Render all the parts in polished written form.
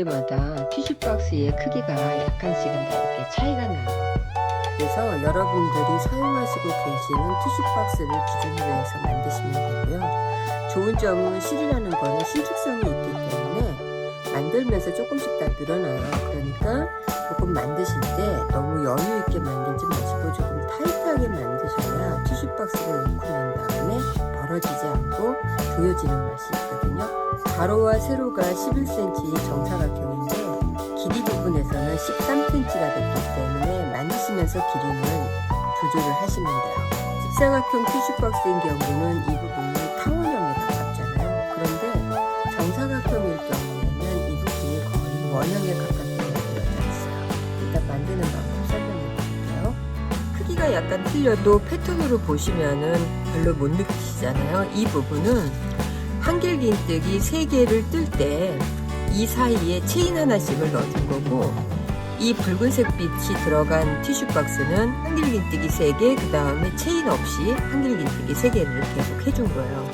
만들마다 티슈박스의 크기가 약간씩은 다 이렇게 차이가 나요. 그래서 여러분들이 사용하시고 계시는 티슈박스를 기준으로 해서 만드시면 되고요. 좋은 점은 실이라는 거는 신축성이 있기 때문에 만들면서 조금씩 다 늘어나요. 그러니까 조금 만드실 때 너무 여유 있게 만들지 마시고 조금 타이트하게 만드셔야 티슈박스를 넣고 난 다음에 벌어지지 않고 조여지는 맛이 있거든요. 가로와 세로가 11cm 정사각형인데 길이 부분에서는 13cm가 됐기 때문에 만드시면서 길이는 조절을 하시면 돼요. 직사각형 티슈박스인 경우는 이 부분이 타원형에 가깝잖아요. 그런데 정사각형일 경우에는 이 부분이 거의 원형에 가깝게 만들어져 있어요. 일단 만드는 방법 설명해 드릴게요. 크기가 약간 틀려도 패턴으로 보시면은 별로 못 느끼시잖아요. 이 부분은 한길긴뜨기 3개를 뜰 때 이 사이에 체인 하나씩을 넣어준 거고, 이 붉은색 빛이 들어간 티슈박스는 한길긴뜨기 3개, 그 다음에 체인 없이 한길긴뜨기 3개를 계속 해준 거예요.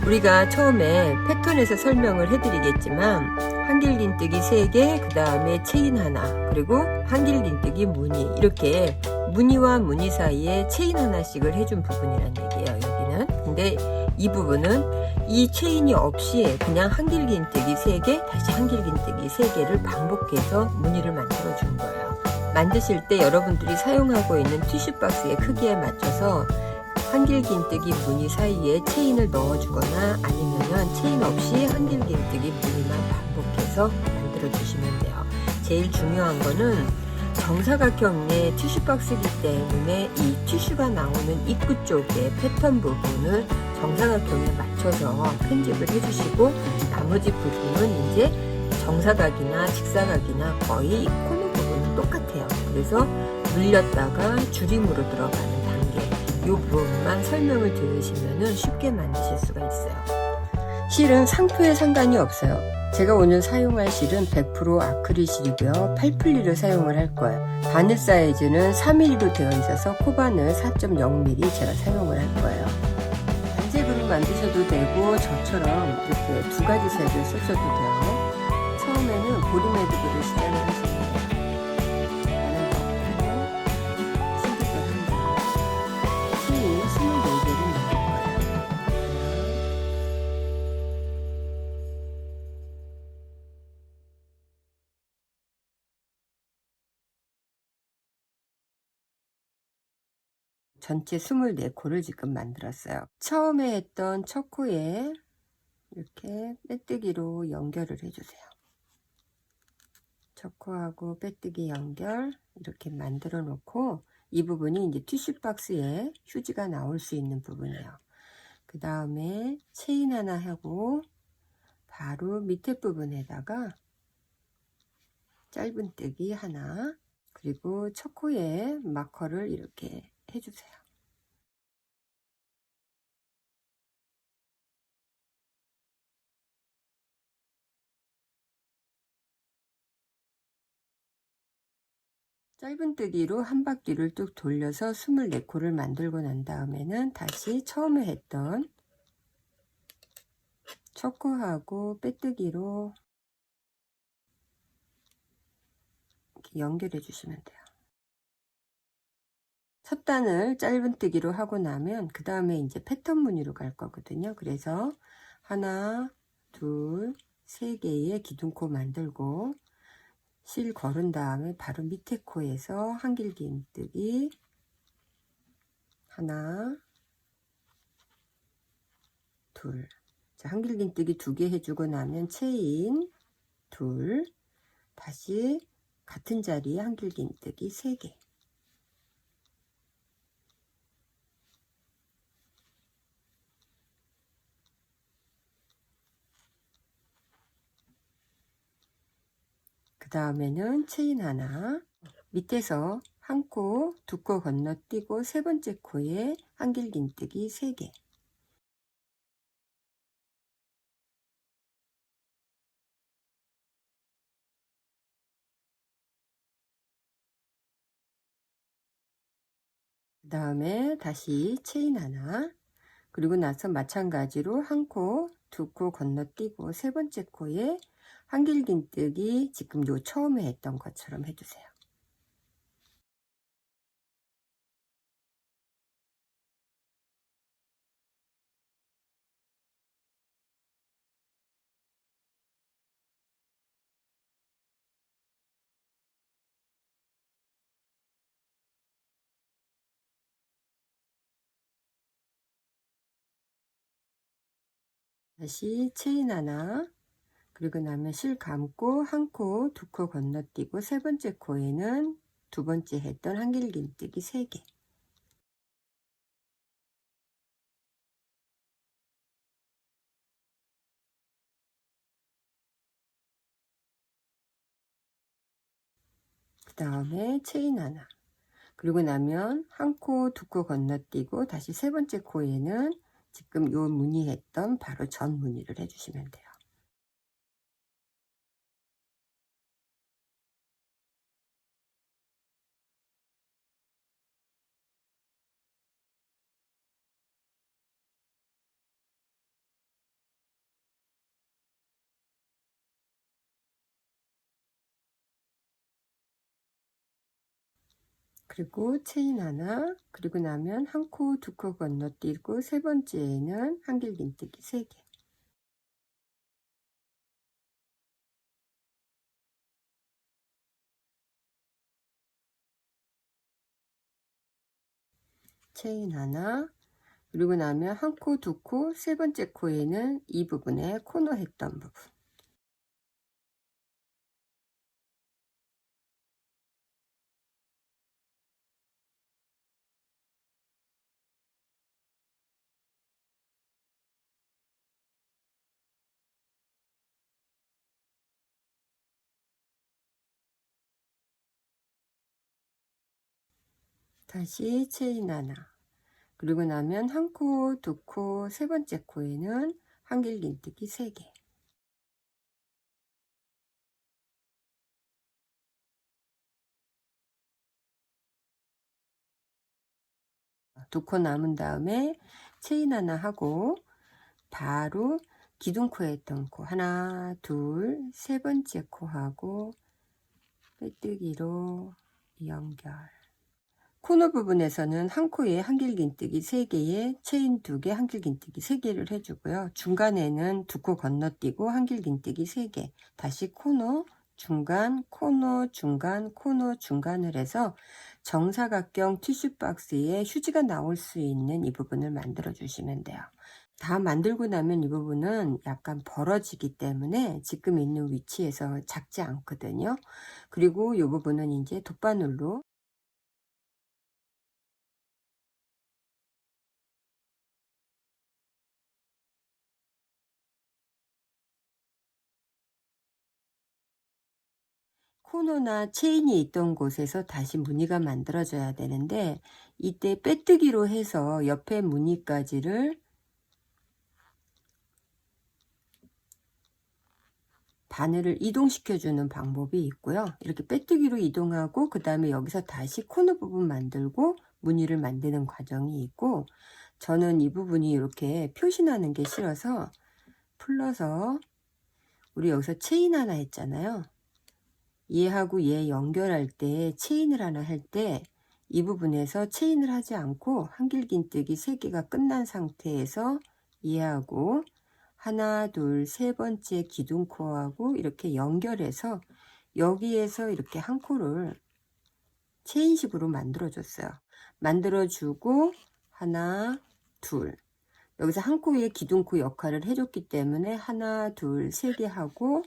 우리가 처음에 패턴에서 설명을 해드리겠지만 한길긴뜨기 3개, 그 다음에 체인 하나, 그리고 한길긴뜨기 무늬, 이렇게 무늬와 무늬 사이에 체인 하나씩을 해준 부분이란 얘기예요, 여기는. 근데 이 부분은 이 체인이 없이 그냥 한길긴뜨기 3개, 다시 한길긴뜨기 3개를 반복해서 무늬를 만들어 준 거예요. 만드실 때 여러분들이 사용하고 있는 티슈박스의 크기에 맞춰서 한길긴뜨기 무늬 사이에 체인을 넣어주거나 아니면은 체인 없이 한길긴뜨기 무늬만 반복해서 만들어 주시면 돼요. 제일 중요한 거는 정사각형의 티슈박스이기 때문에 이 티슈가 나오는 입구 쪽에 패턴 부분을 정사각형에 맞춰서 편집을 해주시고, 나머지 부분은 이제 정사각이나 직사각이나 거의 코너 부분은 똑같아요. 그래서 늘렸다가 줄임으로 들어가는 단계, 이 부분만 설명을 들으시면 쉽게 만드실 수가 있어요. 실은 상표에 상관이 없어요. 제가 오늘 사용할 실은 100% 아크릴 실이고요. 8플리를 사용을 할 거예요. 바늘 사이즈는 4mm로 되어 있어서 코바늘 4.0mm 제가 사용을 할 거예요. 반색으로 만드셔도 되고 저처럼 이렇게 2가지 색을 쓰셔도 돼요. 처음에는 보리매듭으로 시작을 하시면 돼요. 바늘 넣고 신기술 한 장, 실 24개를 넣을 거예요. 전체 24코를 지금 만들었어요. 처음에 했던 첫 코에 이렇게 빼뜨기로 연결을 해주세요. 첫 코하고 빼뜨기 연결 이렇게 만들어 놓고, 이 부분이 이제 티슈박스에 휴지가 나올 수 있는 부분이에요. 그 다음에 체인 하나 하고 바로 밑에 부분에다가 짧은뜨기 하나, 그리고 첫 코에 마커를 이렇게 해주세요. 짧은뜨기로 한 바퀴를 쭉 돌려서 24코를 만들고 난 다음에는 다시 처음에 했던 첫 코하고 빼뜨기로 이렇게 연결해 주시면 돼요. 첫 단을 짧은뜨기로 하고 나면 그 다음에 이제 패턴 무늬로 갈 거거든요. 그래서 하나, 둘, 세 개의 기둥코 만들고 실 걸은 다음에 바로 밑에 코에서 한길긴뜨기 하나, 둘. 자, 한길긴뜨기 2개 해주고 나면 체인 둘, 다시 같은 자리에 한길긴뜨기 3개. 그 다음에는 체인 하나, 밑에서 한 코, 2코 건너뛰고 세 번째 코에 한길긴뜨기 3개. 그 다음에 다시 체인 하나, 그리고 나서 마찬가지로 한 코, 2코 건너뛰고 세 번째 코에 한길긴뜨기 지금 요 처음에 했던 것처럼 해주세요. 다시 체인 하나, 그리고 나면 실 감고 한 코, 두 코 건너뛰고 세 번째 코에는 두 번째 했던 한길긴뜨기 3개. 그 다음에 체인 하나, 그리고 나면 한 코, 두 코 건너뛰고 다시 세 번째 코에는 지금 요 무늬했던 바로 전 무늬를 해주시면 돼요. 그리고 체인 하나, 그리고 나면 한 코, 두 코 건너뛰고 세 번째에는 한길긴뜨기 3개. 체인 하나, 그리고 나면 한 코, 두 코, 세 번째 코에는 이 부분에 코너 했던 부분. 다시 체인 하나, 그리고 나면 한 코, 두 코, 세 번째 코에는 한길긴뜨기 3개. 두 코 남은 다음에 체인 하나 하고 바로 기둥코에 했던 코 하나, 둘, 세 번째 코 하고 빼뜨기로 연결. 코너 부분에서는 한 코에 한길긴뜨기 3개에 체인 2개, 한길긴뜨기 3개를 해주고요. 중간에는 두 코 건너뛰고 한길긴뜨기 3개, 다시 코너, 중간, 코너, 중간, 코너, 중간을 해서 정사각형 티슈박스에 휴지가 나올 수 있는 이 부분을 만들어 주시면 돼요. 다 만들고 나면 이 부분은 약간 벌어지기 때문에 지금 있는 위치에서 작지 않거든요. 그리고 이 부분은 이제 돗바늘로 코너나 체인이 있던 곳에서 다시 무늬가 만들어져야 되는데, 이때 빼뜨기로 해서 옆에 무늬까지를 바늘을 이동시켜 주는 방법이 있고요. 이렇게 빼뜨기로 이동하고 그 다음에 여기서 다시 코너 부분 만들고 무늬를 만드는 과정이 있고, 저는 이 부분이 이렇게 표시나는 게 싫어서 풀러서, 우리 여기서 체인 하나 했잖아요. 얘하고 얘 연결할 때 체인을 하나 할 때 이 부분에서 체인을 하지 않고 한길긴뜨기 3개가 끝난 상태에서 얘하고 하나, 둘, 세 번째 기둥코하고 이렇게 연결해서 여기에서 이렇게 한 코를 체인식으로 만들어 줬어요. 만들어 주고 하나, 둘, 여기서 한 코의 기둥코 역할을 해줬기 때문에 하나, 둘, 3개 하고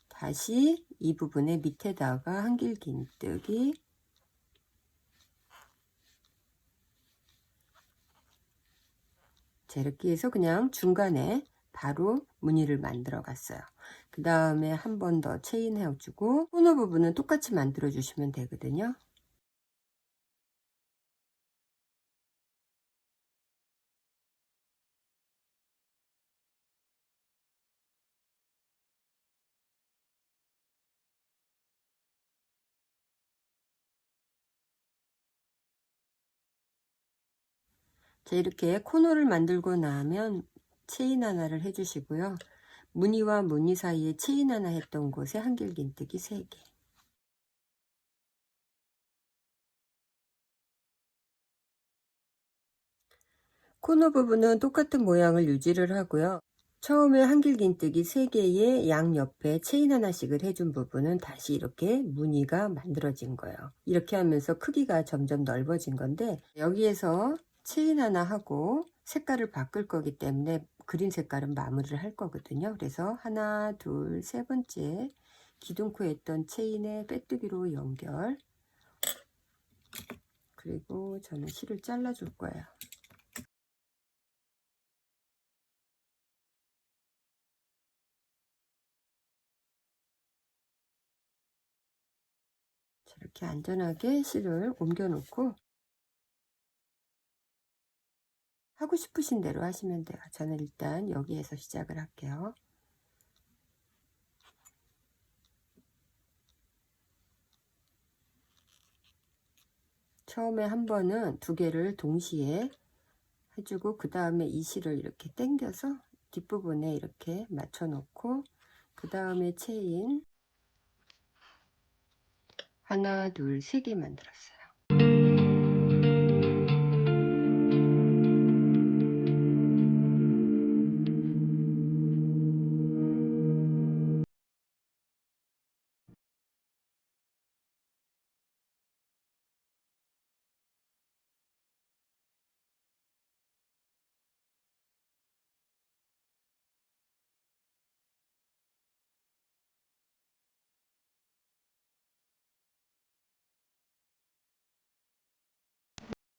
다시 이 부분에 밑에다가 한길긴뜨기 자, 이렇게 해서 그냥 중간에 바로 무늬를 만들어 갔어요. 그 다음에 한 번 더 체인 해주고 코너 부분은 똑같이 만들어 주시면 되거든요. 자, 이렇게 코너를 만들고 나면 체인 하나를 해주시고요. 무늬와 무늬 사이에 체인 하나 했던 곳에 한길긴뜨기 3개. 코너 부분은 똑같은 모양을 유지를 하고요. 처음에 한길긴뜨기 3개의 양옆에 체인 하나씩을 해준 부분은 다시 이렇게 무늬가 만들어진 거예요. 이렇게 하면서 크기가 점점 넓어진 건데, 여기에서 체인 하나 하고 색깔을 바꿀 거기 때문에 그린 색깔은 마무리를 할 거거든요. 그래서 하나, 둘, 세 번째 기둥코에 했던 체인의 빼뜨기로 연결, 그리고 저는 실을 잘라 줄 거예요. 이렇게 안전하게 실을 옮겨 놓고 하고 싶으신 대로 하시면 돼요. 저는 일단 여기에서 시작을 할게요. 처음에 한 번은 2개를 동시에 해주고, 그 다음에 이 실을 이렇게 당겨서 뒷부분에 이렇게 맞춰 놓고, 그 다음에 체인 하나, 둘, 3개 만들었어요.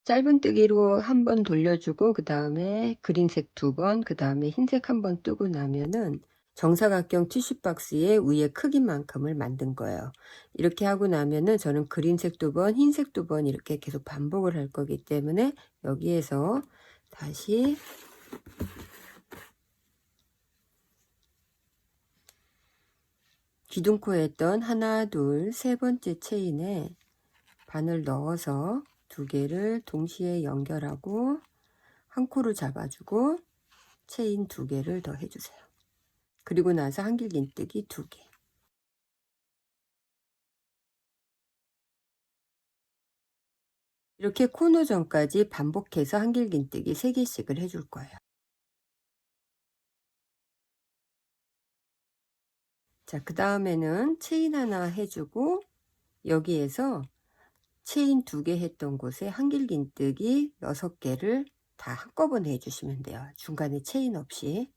짧은뜨기로 한 번 돌려주고, 그 다음에 그린색 2번, 그 다음에 흰색 한 번 뜨고 나면은 정사각형 티슈박스의 위에 크기만큼을 만든 거예요. 이렇게 하고 나면은 저는 그린색 2번, 흰색 2번 이렇게 계속 반복을 할 거기 때문에 여기에서 다시 기둥코에 했던 하나, 둘, 세 번째 체인에 바늘 넣어서 2개를 동시에 연결하고 한 코를 잡아주고 체인 2개를 더 해주세요. 그리고 나서 한길긴뜨기 2개. 이렇게 코너 전까지 반복해서 한길긴뜨기 3개씩을 해줄 거예요. 자, 그 다음에는 체인 하나 해주고, 여기에서 체인 2개 했던 곳에 한길긴뜨기 6개를 다 한꺼번에 해주시면 돼요. 중간에 체인 없이.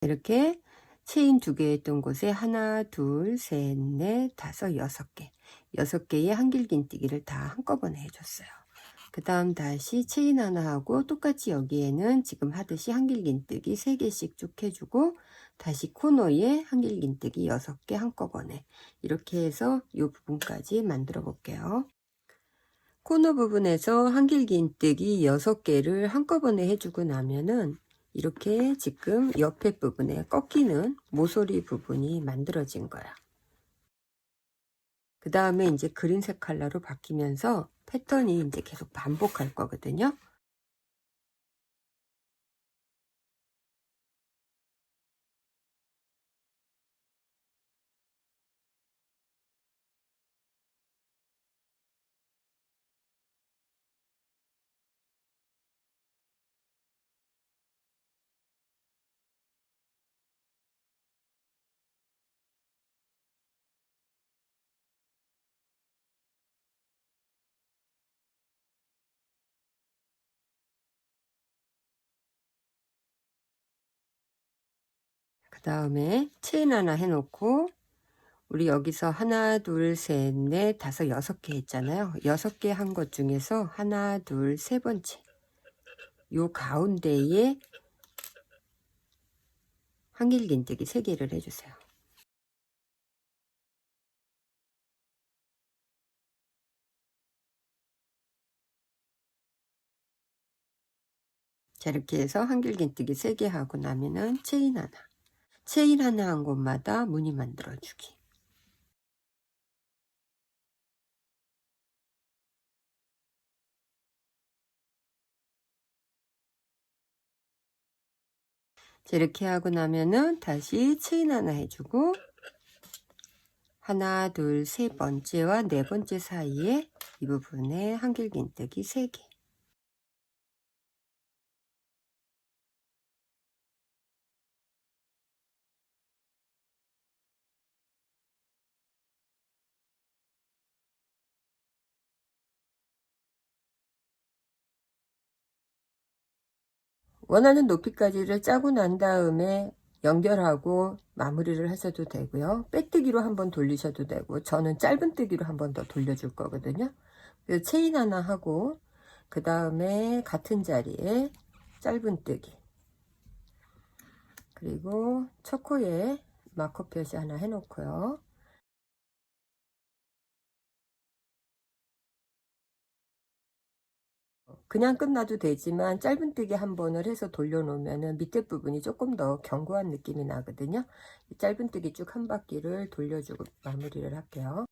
이렇게 체인 2개 했던 곳에 하나, 둘, 셋, 넷, 다섯, 6개. 6개의 한길긴뜨기를 다 한꺼번에 해줬어요. 그 다음 다시 체인 하나 하고 똑같이 여기에는 지금 하듯이 한길긴뜨기 3개씩 쭉 해주고, 다시 코너에 한길긴뜨기 6개 한꺼번에, 이렇게 해서 이 부분까지 만들어 볼게요. 코너 부분에서 한길긴뜨기 6개를 한꺼번에 해주고 나면은 이렇게 지금 옆에 부분에 꺾이는 모서리 부분이 만들어진 거야. 그 다음에 이제 그린색 컬러로 바뀌면서 패턴이 이제 계속 반복할 거거든요. 그 다음에 체인 하나 해놓고, 우리 여기서 하나, 둘, 셋, 넷, 다섯, 6개 했잖아요. 6개 한 것 중에서 하나, 둘, 세 번째, 요 가운데에 한길긴뜨기 3개를 해주세요. 자, 이렇게 해서 한길긴뜨기 3개 하고 나면은 체인 하나. 체인 하나 한 곳마다 무늬 만들어주기. 자, 이렇게 하고 나면은 다시 체인 하나 해주고, 하나, 둘, 세 번째와 네 번째 사이에 이 부분에 한길긴뜨기 3개. 원하는 높이까지를 짜고 난 다음에 연결하고 마무리를 하셔도 되고요. 빼뜨기로 한번 돌리셔도 되고, 저는 짧은뜨기로 한번 더 돌려줄 거거든요. 그래서 체인 하나 하고, 그 다음에 같은 자리에 짧은뜨기, 그리고 첫 코에 마커 표시 하나 해놓고요. 그냥 끝나도 되지만 짧은뜨기 한 번을 해서 돌려놓으면 밑에 부분이 조금 더 견고한 느낌이 나거든요. 짧은뜨기 쭉 한 바퀴를 돌려주고 마무리를 할게요.